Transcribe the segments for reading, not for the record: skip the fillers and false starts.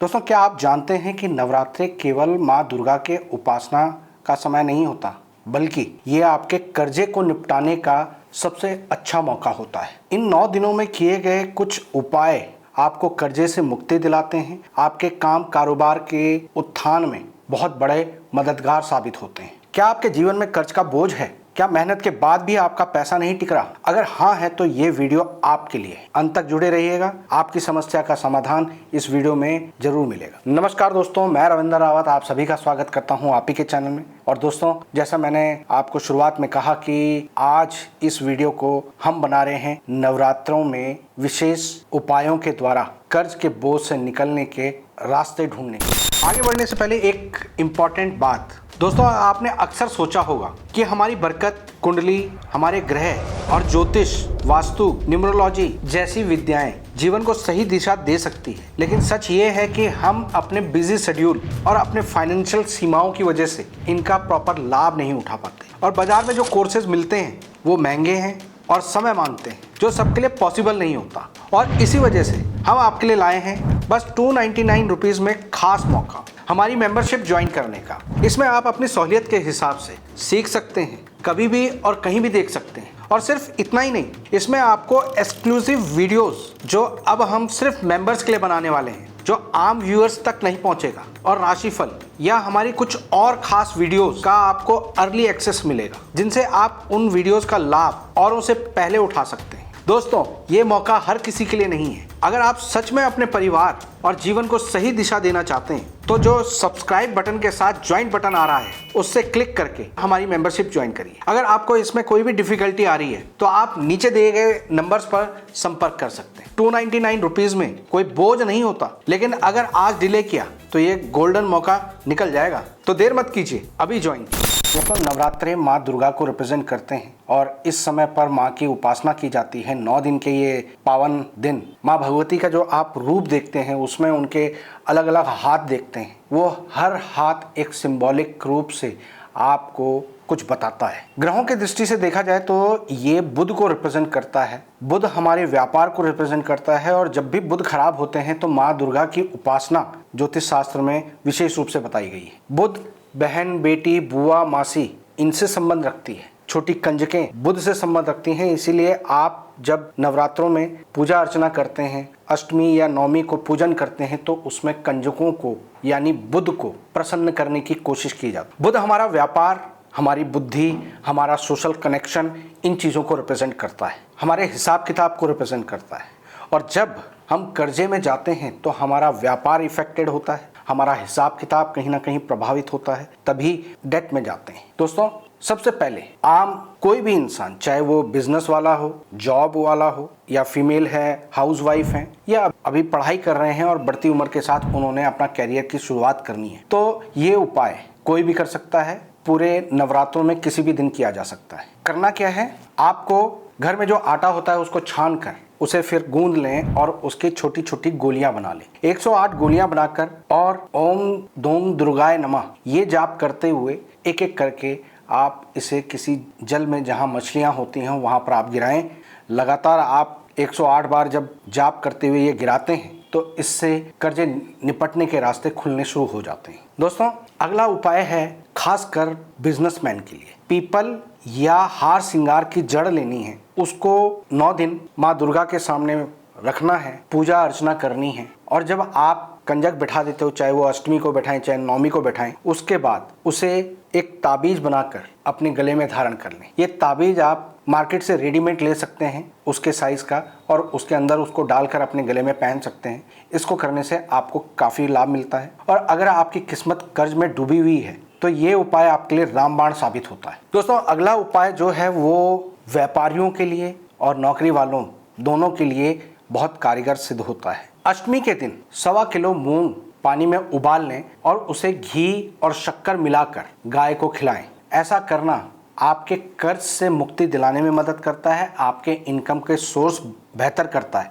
दोस्तों, क्या आप जानते हैं कि नवरात्रि केवल माँ दुर्गा के उपासना का समय नहीं होता, बल्कि ये आपके कर्जे को निपटाने का सबसे अच्छा मौका होता है। इन 9 दिनों में किए गए कुछ उपाय आपको कर्जे से मुक्ति दिलाते हैं, आपके काम कारोबार के उत्थान में बहुत बड़े मददगार साबित होते हैं। क्या आपके जीवन में कर्ज का बोझ है? क्या मेहनत के बाद भी आपका पैसा नहीं टिक रहा? अगर हाँ है तो ये वीडियो आपके लिए है। अंत तक जुड़े रहिएगा, आपकी समस्या का समाधान इस वीडियो में जरूर मिलेगा। नमस्कार दोस्तों, मैं रविंद्र रावत आप सभी का स्वागत करता हूं आप ही के चैनल में। और दोस्तों, जैसा मैंने आपको शुरुआत में कहा कि आज इस वीडियो को हम बना रहे हैं नवरात्रों में विशेष उपायों के द्वारा कर्ज के बोझ से निकलने के रास्ते ढूंढने के। आगे बढ़ने से पहले एक इम्पॉर्टेंट बात दोस्तों, आपने अक्सर सोचा होगा कि हमारी बरकत कुंडली, हमारे ग्रह और ज्योतिष, वास्तु, न्यूमरोलॉजी जैसी विद्याएं जीवन को सही दिशा दे सकती है, लेकिन सच ये है कि हम अपने बिजी शेड्यूल और अपने फाइनेंशियल सीमाओं की वजह से इनका प्रॉपर लाभ नहीं उठा पाते। और बाजार में जो कोर्सेज मिलते हैं वो महंगे हैं और समय मांगते हैं, जो सबके लिए पॉसिबल नहीं होता। और इसी वजह से हम आपके लिए लाए हैं बस 299 रुपीज़ में खास मौका, हमारी मेंबरशिप ज्वाइन करने का। इसमें आप अपनी सहूलियत के हिसाब से सीख सकते हैं, कभी भी और कहीं भी देख सकते हैं। और सिर्फ इतना ही नहीं, इसमें आपको एक्सक्लूसिव वीडियोस जो अब हम सिर्फ मेंबर्स के लिए बनाने वाले हैं, जो आम व्यूअर्स तक नहीं पहुंचेगा, और राशिफल या हमारी कुछ और खास वीडियोस का आपको अर्ली एक्सेस मिलेगा, जिनसे आप उन वीडियोस का लाभ औरों से पहले उठा सकते हैं। दोस्तों, ये मौका हर किसी के लिए नहीं है। अगर आप सच में अपने परिवार और जीवन को सही दिशा देना चाहते हैं तो जो सब्सक्राइब बटन के साथ ज्वाइन बटन आ रहा है उससे क्लिक करके हमारी मेंबरशिप ज्वाइन करिए। अगर आपको इसमें कोई भी डिफिकल्टी आ रही है तो आप नीचे दिए गए नंबर्स पर संपर्क कर सकते हैं। 299 रुपीज़ में कोई बोझ नहीं होता, लेकिन अगर आज डिले किया तो ये गोल्डन मौका निकल जाएगा। तो देर मत कीजिए, अभी ज्वाइन कीजिए। दोस्तों, नवरात्रे माँ दुर्गा को रिप्रेजेंट करते हैं और इस समय पर माँ की उपासना की जाती है। 9 दिन के ये पावन दिन माँ भगवती का जो आप रूप देखते हैं उसमें उनके अलग अलग हाथ देखते हैं, वो हर हाथ एक सिंबॉलिक रूप से आपको कुछ बताता है। ग्रहों की दृष्टि से देखा जाए तो ये बुध को रिप्रेजेंट करता है। बुध हमारे व्यापार को रिप्रेजेंट करता है और जब भी बुध खराब होते हैं तो माँ दुर्गा की उपासना ज्योतिष शास्त्र में विशेष रूप से बताई गई है। बुध बहन, बेटी, बुआ, मासी इनसे संबंध रखती है। छोटी कंजकें बुध से संबंध रखती हैं, इसीलिए आप जब नवरात्रों में पूजा अर्चना करते हैं, अष्टमी या नवमी को पूजन करते हैं, तो उसमें कंजकों को यानी बुध को प्रसन्न करने की कोशिश की जाती है। बुध हमारा व्यापार, हमारी बुद्धि, हमारा सोशल कनेक्शन, इन चीज़ों को रिप्रेजेंट करता है, हमारे हिसाब किताब को रिप्रेजेंट करता है। और जब हम कर्जे में जाते हैं तो हमारा व्यापार इफेक्टेड होता है, हमारा हिसाब किताब कहीं ना कहीं प्रभावित होता है, तभी डेट में जाते हैं। दोस्तों, सबसे पहले आम कोई भी इंसान, चाहे वो बिजनेस वाला हो, जॉब वाला हो, या फीमेल है, हाउसवाइफ है, या अभी पढ़ाई कर रहे हैं और बढ़ती उम्र के साथ उन्होंने अपना कैरियर की शुरुआत करनी है, तो ये उपाय कोई भी कर सकता है। पूरे नवरात्रों में किसी भी दिन किया जा सकता है। करना क्या है, आपको घर में जो आटा होता है उसको छान कर उसे फिर गूंद लें और उसकी छोटी छोटी गोलियां बना लें। 108 गोलियां बनाकर और ओम दोम दुर्गाय नमः ये जाप करते हुए एक एक करके आप इसे किसी जल में जहां मछलियां होती हैं वहां पर आप गिराएं। लगातार आप 108 बार जब जाप करते हुए ये गिराते हैं तो इससे कर्जे निपटने के रास्ते खुलने शुरू हो जाते हैं। दोस्तों, अगला उपाय है खासकर बिजनेसमैन के लिए। पीपल या हार श्रृंगार की जड़ लेनी है, उसको 9 दिन माँ दुर्गा के सामने रखना है, पूजा अर्चना करनी है। और जब आप कंजक बैठा देते हो, चाहे वो अष्टमी को बैठाएं चाहे नवमी को बैठाएं, उसके बाद उसे एक ताबीज बनाकर अपने गले में धारण कर लें। ये ताबीज आप मार्केट से रेडीमेड ले सकते हैं उसके साइज़ का, और उसके अंदर उसको डालकर अपने गले में पहन सकते हैं। इसको करने से आपको काफ़ी लाभ मिलता है। और अगर आपकी किस्मत कर्ज में डूबी हुई है तो ये उपाय आपके लिए रामबाण साबित होता है। दोस्तों, अगला उपाय जो है वो व्यापारियों के लिए और नौकरी वालों दोनों के लिए बहुत कारगर सिद्ध होता है। अष्टमी के दिन 1.25 किलो मूंग पानी में उबाल लें और उसे घी और शक्कर मिलाकर गाय को खिलाएं। ऐसा करना आपके कर्ज से मुक्ति दिलाने में मदद करता है, आपके इनकम के सोर्स बेहतर करता है,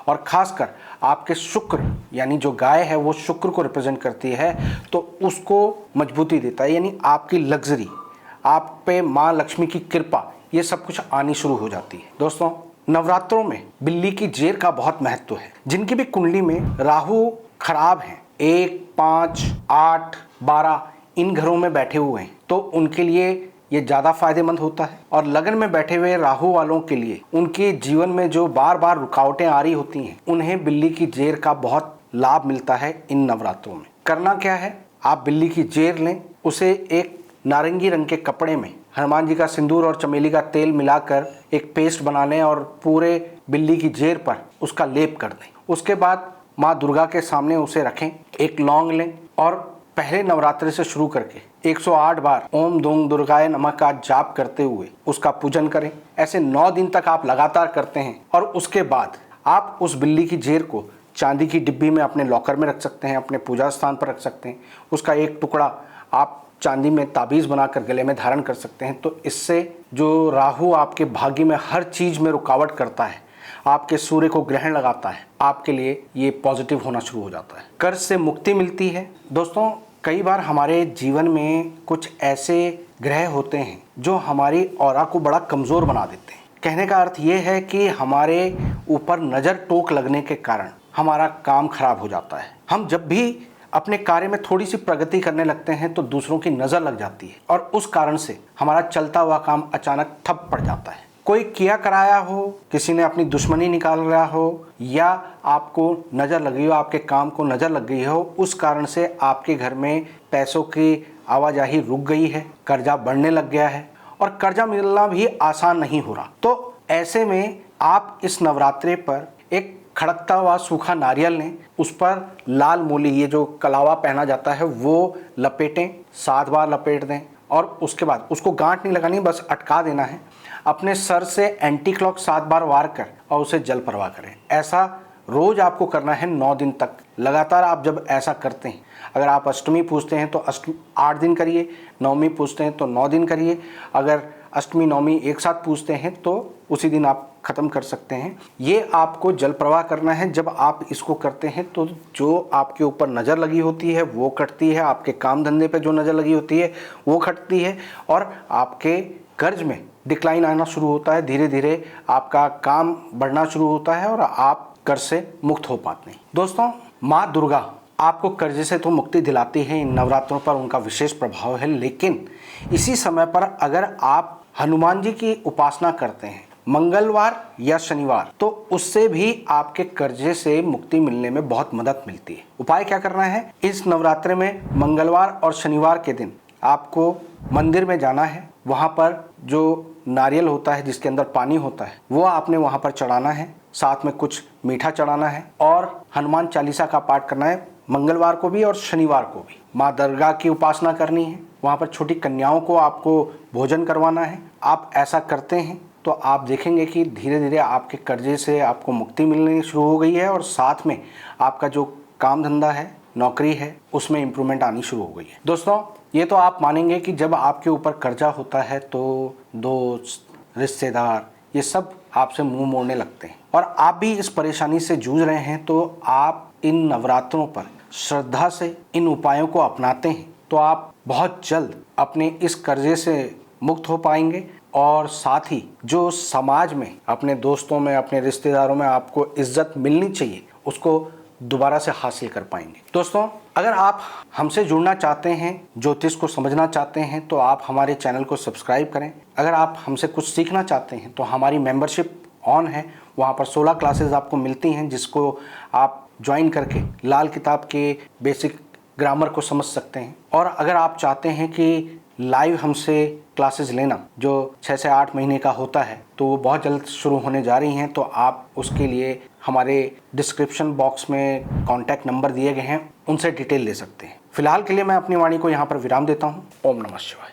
और खासकर आपके शुक्र यानी जो गाय है वो शुक्र को रिप्रेजेंट करती है, तो उसको मजबूती देता है। यानी आपकी लग्जरी, आप पे माँ लक्ष्मी की कृपा, ये सब कुछ आनी शुरू हो जाती है। दोस्तों, नवरात्रों में बिल्ली की जेर का बहुत महत्व है। जिनकी भी कुंडली में राहु खराब है 1, 5, 8, 12 इन घरों में बैठे हुए हैं तो उनके लिए ये ज़्यादा फायदेमंद होता है। और लगन में बैठे हुए राहु वालों के लिए उनके जीवन में जो बार बार रुकावटें आ रही होती हैं, उन्हें बिल्ली की जेर का बहुत लाभ मिलता है इन नवरात्रों में। करना क्या है, आप बिल्ली की जेर लें, उसे एक नारंगी रंग के कपड़े में हनुमान जी का सिंदूर और चमेली का तेल मिलाकर एक पेस्ट बना लें और पूरे बिल्ली की जेर पर उसका लेप कर दें। उसके बाद माँ दुर्गा के सामने उसे रखें, एक लौंग लें और पहले नवरात्रि से शुरू करके 108 बार ओम दूं दुर्गाय नमः का जाप करते हुए उसका पूजन करें। ऐसे 9 दिन तक आप लगातार करते हैं और उसके बाद आप उस बिल्ली की जेर को चांदी की डिब्बी में अपने लॉकर में रख सकते हैं, अपने पूजा स्थान पर रख सकते हैं। उसका एक टुकड़ा आप चांदी में ताबीज़ बनाकर गले में धारण कर सकते हैं। तो इससे जो राहु आपके भाग्य में हर चीज़ में रुकावट करता है, आपके सूर्य को ग्रहण लगाता है, आपके लिए ये पॉजिटिव होना शुरू हो जाता है। कर्ज से मुक्ति मिलती है। दोस्तों, कई बार हमारे जीवन में कुछ ऐसे ग्रह होते हैं जो हमारी ऑरा को बड़ा कमज़ोर बना देते हैं। कहने का अर्थ ये है कि हमारे ऊपर नज़र टोक लगने के कारण हमारा काम खराब हो जाता है। हम जब भी अपने कार्य में थोड़ी सी प्रगति करने लगते हैं तो दूसरों की नज़र लग जाती है और उस कारण से हमारा चलता हुआ काम अचानक ठप पड़ जाता है। कोई किया कराया हो, किसी ने अपनी दुश्मनी निकाल रहा हो, या आपको नज़र लग गई हो, आपके काम को नज़र लग गई हो, उस कारण से आपके घर में पैसों की आवाजाही रुक गई है, कर्जा बढ़ने लग गया है और कर्जा मिलना भी आसान नहीं हो रहा। तो ऐसे में आप इस नवरात्रि पर एक खड़कता हुआ सूखा नारियल लें, उस पर लाल मूली, ये जो कलावा पहना जाता है, वो लपेटें, 7 बार लपेट दें और उसके बाद उसको गांठ नहीं लगानी, बस अटका देना है। अपने सर से एंटी क्लॉक 7 बार वार कर और उसे जल प्रवाह करें। ऐसा रोज आपको करना है 9 दिन तक लगातार। आप जब ऐसा करते हैं, अगर आप अष्टमी पूजते हैं तो 8 दिन करिए, नवमी पूजते हैं तो 9 दिन करिए, अगर अष्टमी नवमी एक साथ पूजते हैं तो उसी दिन आप ख़त्म कर सकते हैं। ये आपको जल प्रवाह करना है। जब आप इसको करते हैं तो जो आपके ऊपर नज़र लगी होती है वो कटती है, आपके काम धंधे पे जो नज़र लगी होती है वो कटती है और आपके कर्ज में डिक्लाइन आना शुरू होता है। धीरे धीरे आपका काम बढ़ना शुरू होता है और आप कर्ज से मुक्त हो पाते हैं। दोस्तों, माँ दुर्गा आपको कर्ज से तो मुक्ति दिलाती है। इन नवरात्रों पर उनका विशेष प्रभाव है, लेकिन इसी समय पर अगर आप हनुमान जी की उपासना करते हैं मंगलवार या शनिवार, तो उससे भी आपके कर्जे से मुक्ति मिलने में बहुत मदद मिलती है। उपाय क्या करना है, इस नवरात्रि में मंगलवार और शनिवार के दिन आपको मंदिर में जाना है। वहाँ पर जो नारियल होता है जिसके अंदर पानी होता है वो आपने वहाँ पर चढ़ाना है, साथ में कुछ मीठा चढ़ाना है और हनुमान चालीसा का पाठ करना है, मंगलवार को भी और शनिवार को भी। माँ दुर्गा की उपासना करनी है, वहाँ पर छोटी कन्याओं को आपको भोजन करवाना है। आप ऐसा करते हैं तो आप देखेंगे कि धीरे धीरे आपके कर्जे से आपको मुक्ति मिलनी शुरू हो गई है और साथ में आपका जो काम धंधा है, नौकरी है, उसमें इम्प्रूवमेंट आनी शुरू हो गई है। दोस्तों, ये तो आप मानेंगे कि जब आपके ऊपर कर्जा होता है तो दोस्त, रिश्तेदार, ये सब आपसे मुंह मोड़ने लगते हैं और आप भी इस परेशानी से जूझ रहे हैं, तो आप इन नवरात्रों पर श्रद्धा से इन उपायों को अपनाते हैं तो आप बहुत जल्द अपने इस कर्जे से मुक्त हो पाएंगे और साथ ही जो समाज में, अपने दोस्तों में, अपने रिश्तेदारों में आपको इज्जत मिलनी चाहिए उसको दोबारा से हासिल कर पाएंगे। दोस्तों, अगर आप हमसे जुड़ना चाहते हैं, ज्योतिष को समझना चाहते हैं, तो आप हमारे चैनल को सब्सक्राइब करें। अगर आप हमसे कुछ सीखना चाहते हैं तो हमारी मेंबरशिप ऑन है, वहाँ पर 16 क्लासेस आपको मिलती हैं जिसको आप ज्वाइन करके लाल किताब के बेसिक ग्रामर को समझ सकते हैं। और अगर आप चाहते हैं कि लाइव हमसे क्लासेस लेना जो 6 से 8 महीने का होता है, तो वो बहुत जल्द शुरू होने जा रही हैं, तो आप उसके लिए हमारे डिस्क्रिप्शन बॉक्स में कॉन्टैक्ट नंबर दिए गए हैं, उनसे डिटेल ले सकते हैं। फिलहाल के लिए मैं अपनी वाणी को यहाँ पर विराम देता हूँ। ओम नमः शिवाय।